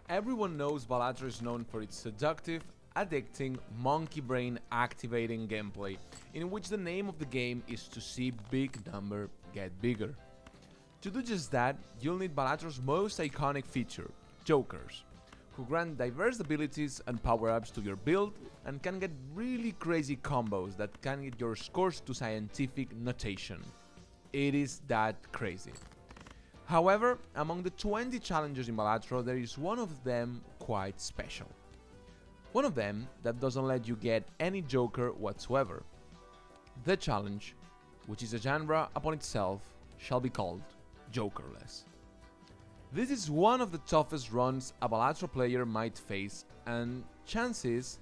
Everyone knows Balatro is known for its seductive, addicting, monkey brain activating gameplay, in which the name of the game is to see big number get bigger. To do just that, you'll need Balatro's most iconic feature, Jokers, who grant diverse abilities and power-ups to your build and can get really crazy combos that can get your scores to scientific notation. It is that crazy. However, among the 20 challenges in Balatro, there is one of them quite special. One of them that doesn't let you get any Joker whatsoever. The challenge, which is a genre upon itself, shall be called Jokerless. This is one of the toughest runs a Balatro player might face, and chances,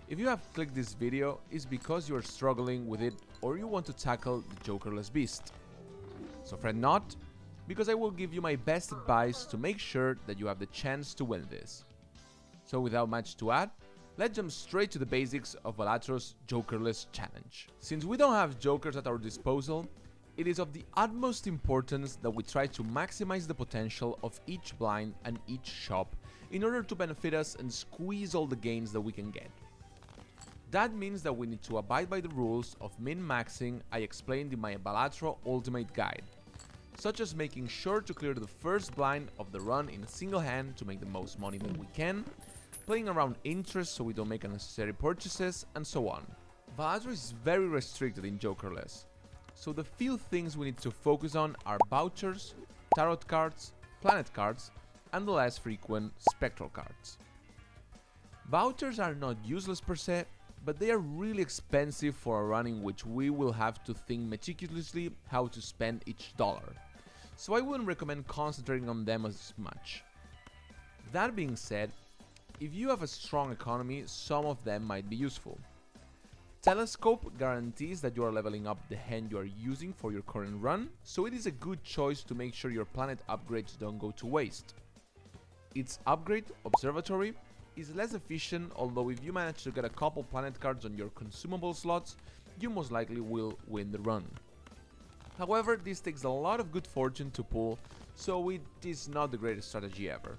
if you have clicked this video, is because you are struggling with it or you want to tackle the Jokerless beast. So fret not, because I will give you my best advice to make sure that you have the chance to win this. So without much to add, let's jump straight to the basics of Balatro's Jokerless challenge. Since we don't have Jokers at our disposal, it is of the utmost importance that we try to maximize the potential of each blind and each shop in order to benefit us and squeeze all the gains that we can get. That means that we need to abide by the rules of min-maxing I explained in my Balatro Ultimate Guide, such as making sure to clear the first blind of the run in a single hand to make the most money that we can, playing around interest so we don't make unnecessary purchases, and so on. Balatro is very restricted in Jokerless, so the few things we need to focus on are vouchers, tarot cards, planet cards, and the less frequent spectral cards. Vouchers are not useless per se, but they are really expensive for a run in which we will have to think meticulously how to spend each dollar, so I wouldn't recommend concentrating on them as much. That being said, if you have a strong economy, some of them might be useful. Telescope guarantees that you are leveling up the hand you are using for your current run, so it is a good choice to make sure your planet upgrades don't go to waste. Its upgrade, Observatory, is less efficient, although if you manage to get a couple planet cards on your consumable slots, you most likely will win the run. However, this takes a lot of good fortune to pull, so it is not the greatest strategy ever.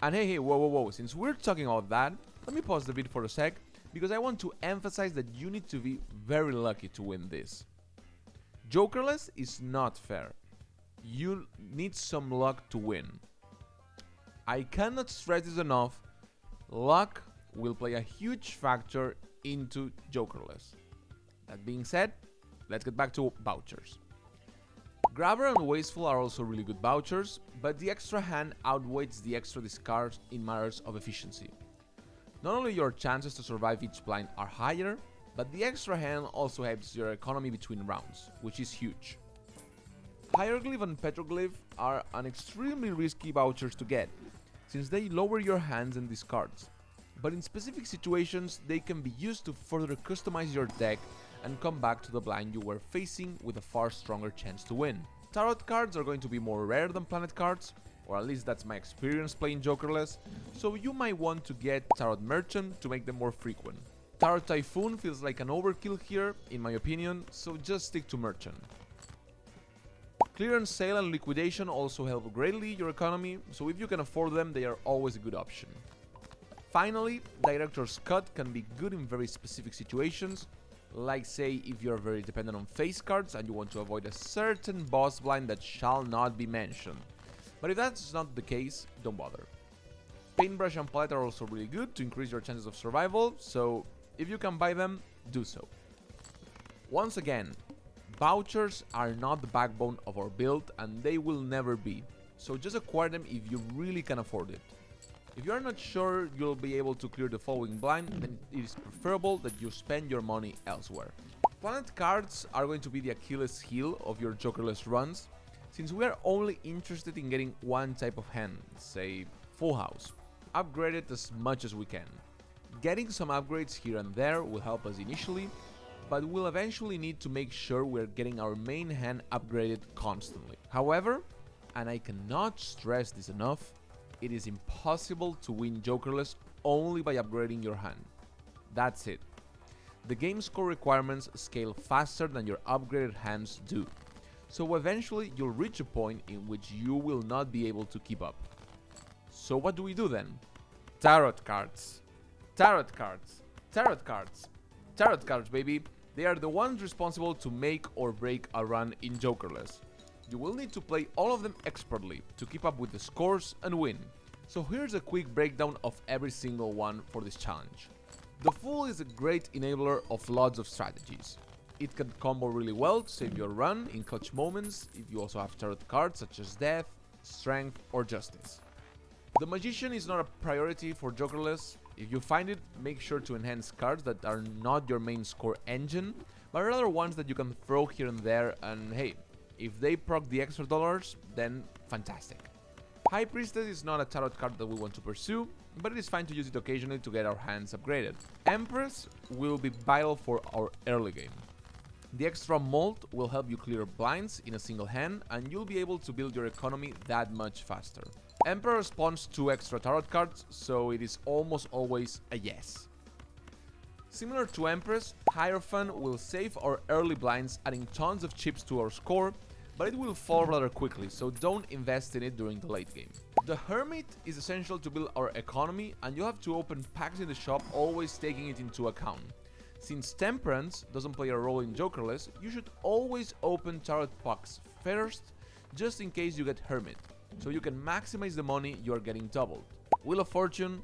And hey, whoa, since we're talking about that, let me pause the video for a sec, because I want to emphasize that you need to be very lucky to win this. Jokerless is not fair. You need some luck to win. I cannot stress this enough, luck will play a huge factor into Jokerless. That being said, let's get back to vouchers. Grabber and Wasteful are also really good vouchers, but the extra hand outweighs the extra discards in matters of efficiency. Not only your chances to survive each blind are higher, but the extra hand also helps your economy between rounds, which is huge. Hieroglyph and Petroglyph are an extremely risky vouchers to get, since they lower your hands and discards, but in specific situations they can be used to further customize your deck and come back to the blind you were facing with a far stronger chance to win. Tarot cards are going to be more rare than planet cards, or at least that's my experience playing Jokerless, so you might want to get Tarot Merchant to make them more frequent. Tarot Typhoon feels like an overkill here, in my opinion, so just stick to Merchant. Clearance sale and liquidation also help greatly your economy, so if you can afford them, they are always a good option. Finally, Director's Cut can be good in very specific situations, like say if you are very dependent on face cards and you want to avoid a certain boss blind that shall not be mentioned. But if that's not the case, don't bother. Paintbrush and Palette are also really good to increase your chances of survival, so if you can buy them, do so. Once again, vouchers are not the backbone of our build and they will never be, so just acquire them if you really can afford it. If you are not sure you'll be able to clear the following blind, then it is preferable that you spend your money elsewhere. Planet cards are going to be the Achilles heel of your Jokerless runs, since we are only interested in getting one type of hand, say Full House, upgraded as much as we can. Getting some upgrades here and there will help us initially, but we'll eventually need to make sure we're getting our main hand upgraded constantly. However, and I cannot stress this enough, it is impossible to win Jokerless only by upgrading your hand. That's it. The game score requirements scale faster than your upgraded hands do, so eventually you'll reach a point in which you will not be able to keep up. So what do we do then? Tarot cards. Tarot cards. Tarot cards. Tarot cards, baby. They are the ones responsible to make or break a run in Jokerless. You will need to play all of them expertly to keep up with the scores and win. So here's a quick breakdown of every single one for this challenge. The Fool is a great enabler of lots of strategies. It can combo really well to save your run in clutch moments if you also have tarot cards such as Death, Strength or Justice. The Magician is not a priority for Jokerless. If you find it, make sure to enhance cards that are not your main score engine, but rather ones that you can throw here and there, and hey, if they proc the extra dollars, then fantastic. High Priestess is not a tarot card that we want to pursue, but it is fine to use it occasionally to get our hands upgraded. Empress will be vital for our early game. The extra Molt will help you clear blinds in a single hand, and you'll be able to build your economy that much faster. Emperor spawns 2 extra tarot cards, so it is almost always a yes. Similar to Empress, Hierophant will save our early blinds, adding tons of chips to our score, but it will fall rather quickly, so don't invest in it during the late game. The Hermit is essential to build our economy, and you have to open packs in the shop, always taking it into account. Since Temperance doesn't play a role in Jokerless, you should always open tarot packs first, just in case you get Hermit, so you can maximize the money you are getting doubled. Wheel of Fortune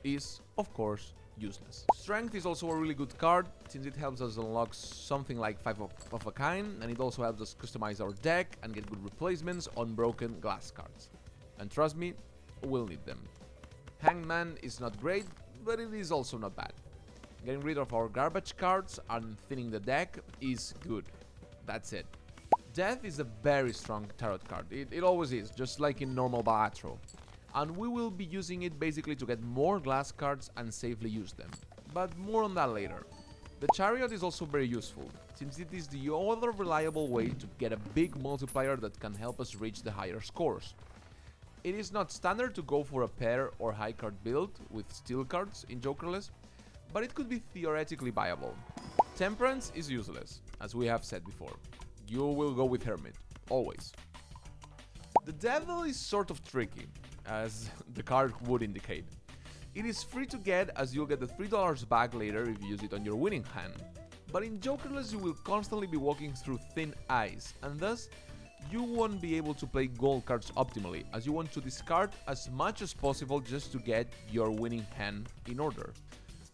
is, of course, useless. Strength is also a really good card, since it helps us unlock something like 5 of a kind, and it also helps us customize our deck and get good replacements on broken glass cards. And trust me, we'll need them. Hangman is not great, but it is also not bad. Getting rid of our garbage cards and thinning the deck is good. That's it. Death is a very strong tarot card. It always is, just like in normal Balatro. And we will be using it basically to get more glass cards and safely use them. But more on that later. The Chariot is also very useful, since it is the other reliable way to get a big multiplier that can help us reach the higher scores. It is not standard to go for a pair or high card build with steel cards in Jokerless, but it could be theoretically viable. Temperance is useless, as we have said before. You will go with Hermit, always. The Devil is sort of tricky, as the card would indicate. It is free to get, as you'll get the $3 back later if you use it on your winning hand. But in Jokerless you will constantly be walking through thin ice, and thus you won't be able to play gold cards optimally, as you want to discard as much as possible just to get your winning hand in order.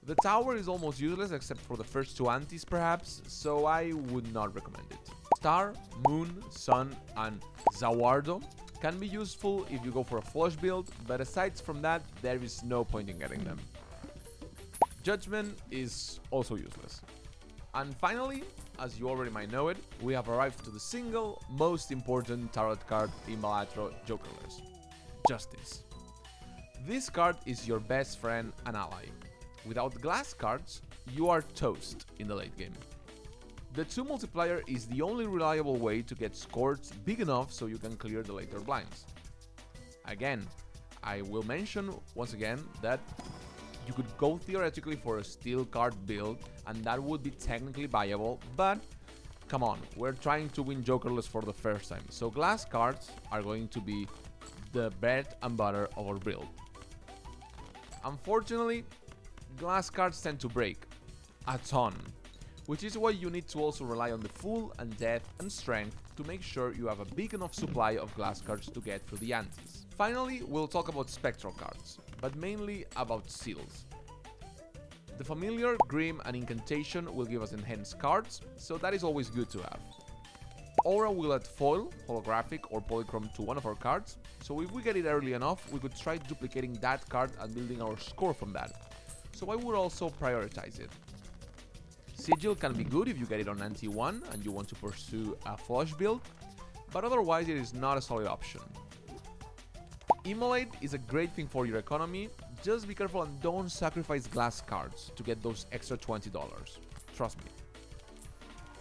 The Tower is almost useless except for the first 2 antis perhaps, so I would not recommend it. Star, Moon, Sun and Zawardo can be useful if you go for a flush build, but aside from that, there is no point in getting them. Judgment is also useless. And finally, as you already might know it, we have arrived to the single most important tarot card in Balatro Jokerless: Justice. This card is your best friend and ally. Without glass cards, you are toast in the late game. The 2 multiplier is the only reliable way to get scores big enough so you can clear the later blinds. Again, I will mention once again that you could go theoretically for a steel card build and that would be technically viable, but come on, we're trying to win Jokerless for the first time, so glass cards are going to be the bread and butter of our build. Unfortunately, glass cards tend to break a ton, which is why you need to also rely on the Fool and Death and Strength to make sure you have a big enough supply of glass cards to get through the antis. Finally, we'll talk about spectral cards, but mainly about seals. The Familiar, Grim and Incantation will give us enhanced cards, so that is always good to have. Aura will add foil, holographic or polychrome to one of our cards, so if we get it early enough, we could try duplicating that card and building our score from that. So I would also prioritize it. Sigil can be good if you get it on anti 1 and you want to pursue a flush build, but otherwise it is not a solid option. Immolate is a great thing for your economy, just be careful and don't sacrifice glass cards to get those extra $20, trust me.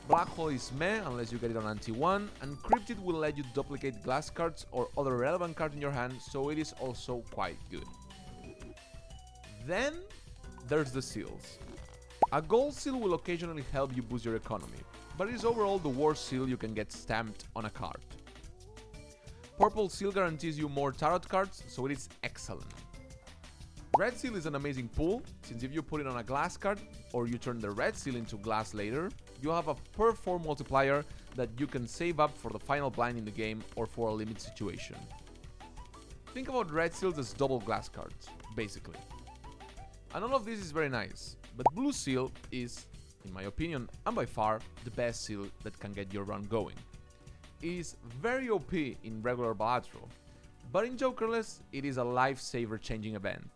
Black Hole is meh unless you get it on anti 1, and Cryptid will let you duplicate glass cards or other relevant cards in your hand, so it is also quite good. Then there's the seals. A gold seal will occasionally help you boost your economy, but it is overall the worst seal you can get stamped on a card. Purple seal guarantees you more tarot cards, so it is excellent. Red seal is an amazing pull, since if you put it on a glass card, or you turn the red seal into glass later, you have a per 4 multiplier that you can save up for the final blind in the game or for a limit situation. Think about red seals as double glass cards, basically. And all of this is very nice, but blue seal is, in my opinion, and by far, the best seal that can get your run going. It is very OP in regular Balatro, but in Jokerless, it is a lifesaver changing event.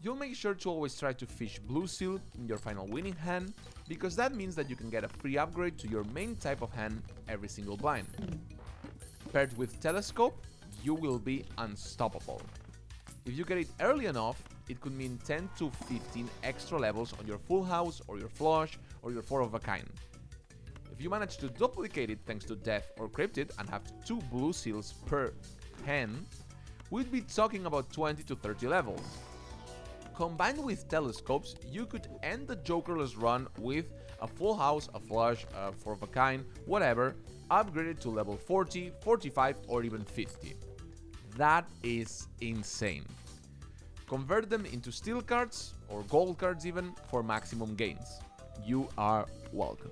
You'll make sure to always try to fish blue seal in your final winning hand, because that means that you can get a free upgrade to your main type of hand every single blind. Paired with Telescope, you will be unstoppable. If you get it early enough, it could mean 10 to 15 extra levels on your full house or your flush or your 4 of a kind. If you manage to duplicate it thanks to Death or Cryptid and have 2 blue seals per hand, we'd be talking about 20 to 30 levels. Combined with Telescopes, you could end the Jokerless run with a full house, a flush, a 4 of a kind, whatever, upgraded to level 40, 45 or even 50. That is insane. Convert them into steel cards, or gold cards even, for maximum gains. You are welcome.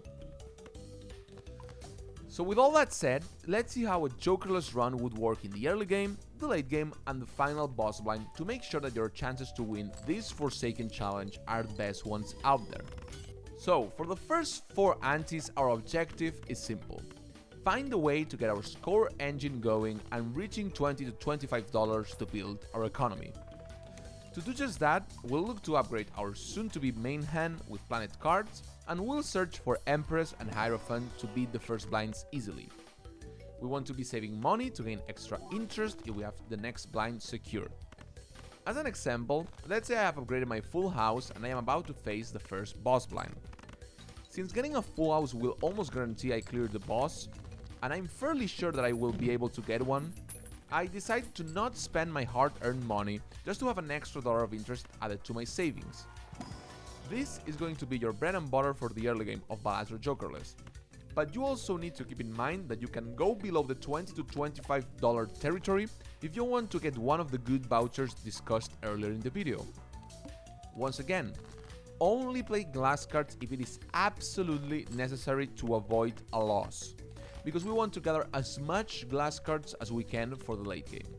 So with all that said, let's see how a Jokerless run would work in the early game, the late game and the final boss blind to make sure that your chances to win this Forsaken challenge are the best ones out there. So for the first 4 antis, our objective is simple. Find a way to get our score engine going and reaching $20 to $25 to build our economy. To do just that, we'll look to upgrade our soon-to-be main hand with planet cards, and we'll search for Empress and Hierophant to beat the first blinds easily. We want to be saving money to gain extra interest if we have the next blind secured. As an example, let's say I have upgraded my full house and I am about to face the first boss blind. Since getting a full house will almost guarantee I clear the boss, and I'm fairly sure that I will be able to get one, I decided to not spend my hard-earned money just to have an extra dollar of interest added to my savings. This is going to be your bread and butter for the early game of Balatro Jokerless, but you also need to keep in mind that you can go below the $20 to $25 territory if you want to get one of the good vouchers discussed earlier in the video. Once again, only play glass cards if it is absolutely necessary to avoid a loss, because we want to gather as much glass cards as we can for the late game.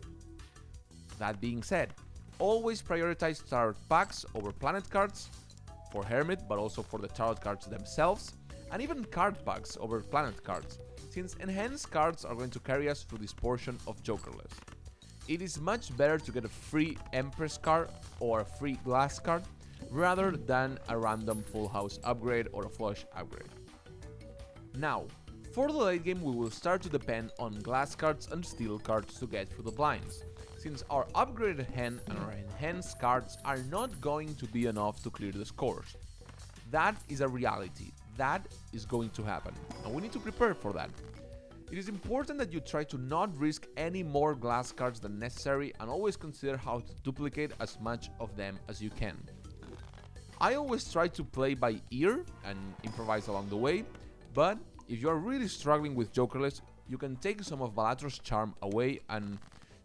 That being said, always prioritize tarot packs over planet cards, for Hermit but also for the tarot cards themselves, and even card packs over planet cards, since enhanced cards are going to carry us through this portion of Jokerless. It is much better to get a free Empress card or a free glass card rather than a random full house upgrade or a flush upgrade. Now, for the late game, we will start to depend on glass cards and steel cards to get through the blinds, since our upgraded hand and our enhanced cards are not going to be enough to clear the scores. That is a reality, that is going to happen, and we need to prepare for that. It is important that you try to not risk any more glass cards than necessary and always consider how to duplicate as much of them as you can. I always try to play by ear and improvise along the way, but if you are really struggling with Jokerless, you can take some of Balatro's charm away and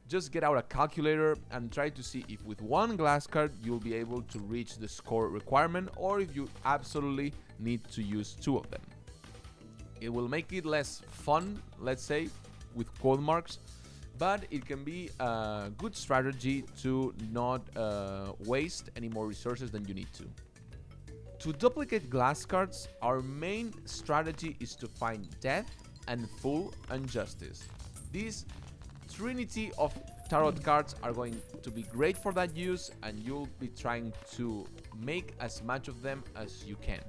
just get out a calculator and try to see if with one glass card you'll be able to reach the score requirement, or if you absolutely need to use 2 of them. It will make it less fun, let's say, with quote marks, but it can be a good strategy to not waste any more resources than you need to. To duplicate glass cards, our main strategy is to find Death and Fool and Justice. These trinity of tarot cards are going to be great for that use, and you'll be trying to make as much of them as you can.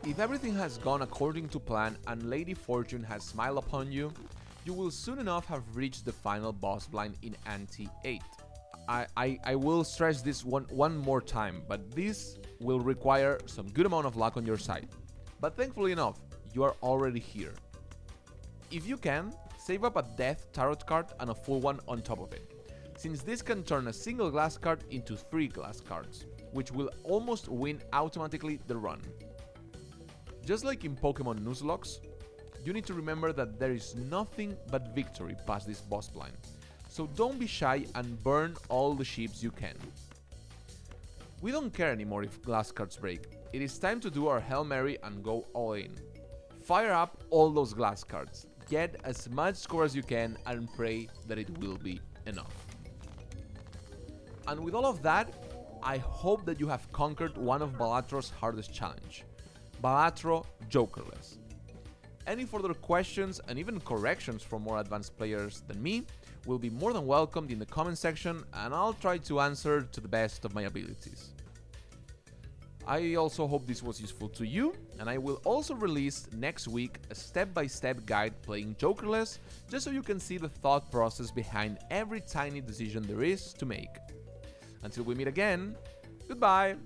If everything has gone according to plan and Lady Fortune has smiled upon you, you will soon enough have reached the final boss blind in Ante 8. I will stress this one more time, but this will require some good amount of luck on your side. But thankfully enough, you are already here. If you can, save up a Death tarot card and a full one on top of it, since this can turn a single glass card into 3 glass cards, which will almost win automatically the run. Just like in Pokemon Nuzlocke, you need to remember that there is nothing but victory past this boss line. So don't be shy and burn all the ships you can. We don't care anymore if glass cards break. It is time to do our Hail Mary and go all in. Fire up all those glass cards, get as much score as you can and pray that it will be enough. And with all of that, I hope that you have conquered one of Balatro's hardest challenge, Balatro Jokerless. Any further questions and even corrections from more advanced players than me will be more than welcomed in the comment section, and I'll try to answer to the best of my abilities. I also hope this was useful to you, and I will also release next week a step-by-step guide playing Jokerless, just so you can see the thought process behind every tiny decision there is to make. Until we meet again, goodbye!